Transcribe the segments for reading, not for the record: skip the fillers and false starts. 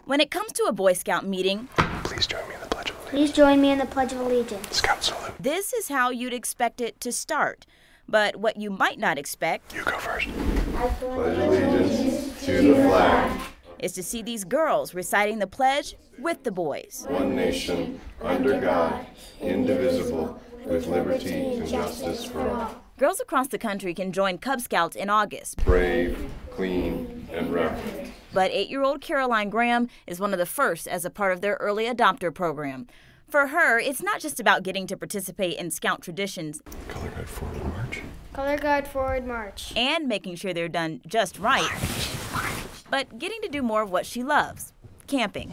When it comes to a Boy Scout meeting, please join me in the Pledge of Allegiance. Please join me in the Pledge of Allegiance. Scout salute. this is how you'd expect it to start. But what you might not expect You go first. Pledge allegiance to the flag, is to see these girls reciting the pledge with the boys. one nation, under God, indivisible, with liberty and justice for all. Girls across the country can join Cub Scouts in August. Brave, clean, and reverent. But 8-year-old Caroline Graham is one of the first as a part of their early adopter program. For her, it's not just about getting to participate in Scout traditions Color Guide Forward March. Color Guide Forward March. and making sure they're done just right, but getting to do more of what she loves, camping.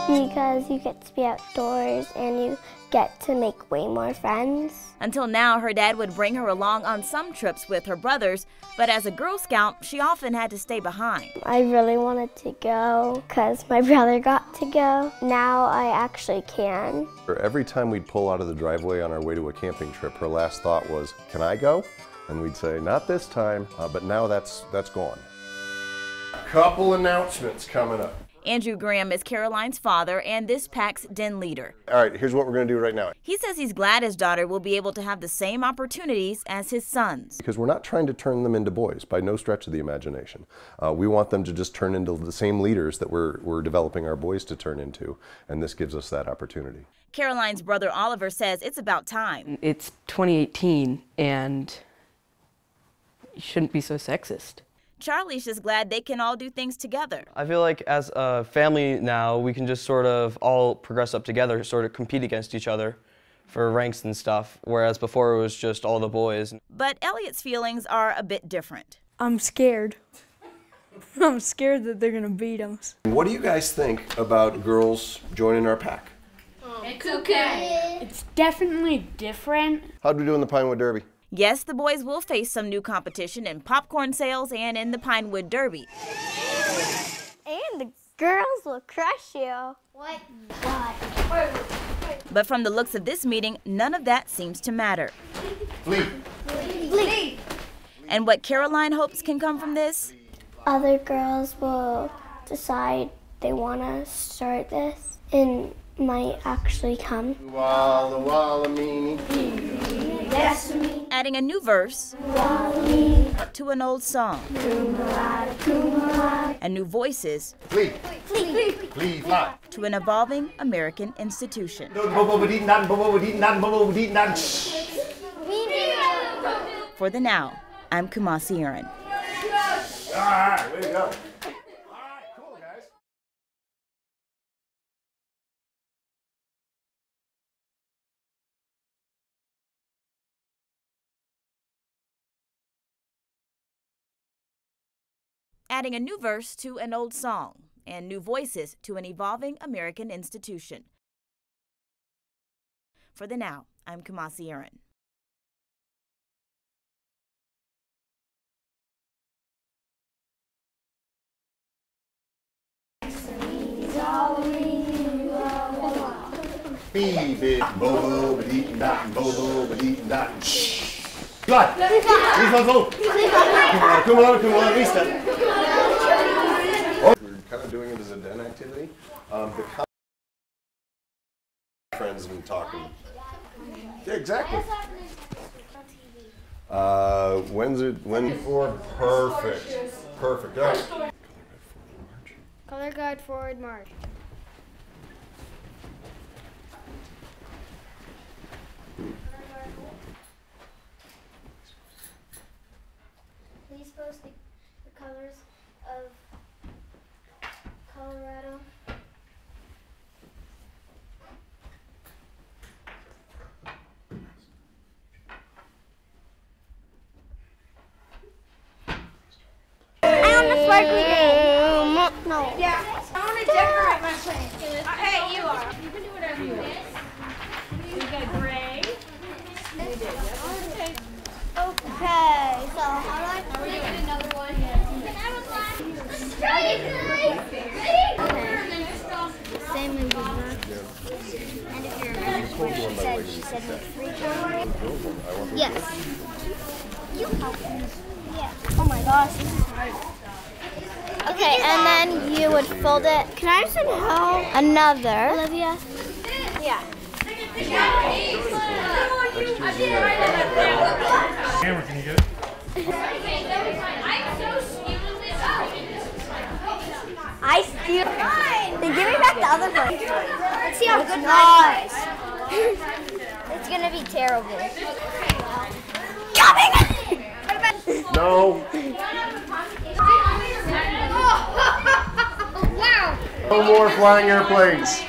Because you get to be outdoors and you get to make way more friends. Until now, her dad would bring her along on some trips with her brothers, but as a Girl Scout, she often had to stay behind. I really wanted to go because my brother got to go. Now I actually can. Every time we'd pull out of the driveway on our way to a camping trip, her last thought was, "Can I go?" And we'd say, "Not this time," but now that's gone. Couple announcements coming up. Andrew Graham is Caroline's father and this pack's den leader. All right, here's what we're going to do right now. He says he's glad his daughter will be able to have the same opportunities as his sons. Because we're not trying to turn them into boys by no stretch of the imagination. We want them to just turn into the same leaders that we're developing our boys to turn into, and this gives us that opportunity. Caroline's brother Oliver says it's about time. It's 2018 and you shouldn't be so sexist. Charlie's just glad they can all do things together. I feel like as a family now, we can just sort of all progress up together, sort of compete against each other for ranks and stuff, whereas before it was just all the boys. But Elliot's feelings are a bit different. I'm scared. I'm scared that they're gonna beat us. What do you guys think about girls joining our pack? It's okay. It's definitely different. How'd we do in the Pinewood Derby? Yes, the boys will face some new competition in popcorn sales and in the Pinewood Derby. And the girls will crush you. What? But from the looks of this meeting, none of that seems to matter. Bleep. And what Caroline hopes can come from this? Other girls will decide they want to start this and might actually come. Walla walla meanie. Yes, me. Adding a new verse to an old song. And new voices Flee. Fly. to an evolving American institution. For the now, I'm Kumasi Aaron. All right, way to go. Adding a new verse to an old song and new voices to an evolving American institution. For the now, I'm Kumasi Aaron. Come on, reset. We're kind of doing it as a den activity. The friends and talking. Yeah, exactly. When's it? When? Perfect. Perfect. All right. Color Guide Forward March. Please post the colors of Colorado. No. Yeah, I want to decorate my place. Hey, you are. You can do whatever you want. We got gray. Okay, so how do I Get another one. same in And if you remember what she said with 3 times. Yes. You help me. Yeah. Oh my gosh, this is hard. Okay. Okay, and then you would fold it. Can I have some help? Another. Olivia? Yeah. Camera, can you get it? I steal. Then give me back the other one. Let's see how good mine is. It's gonna be terrible. No. Wow. No more flying airplanes.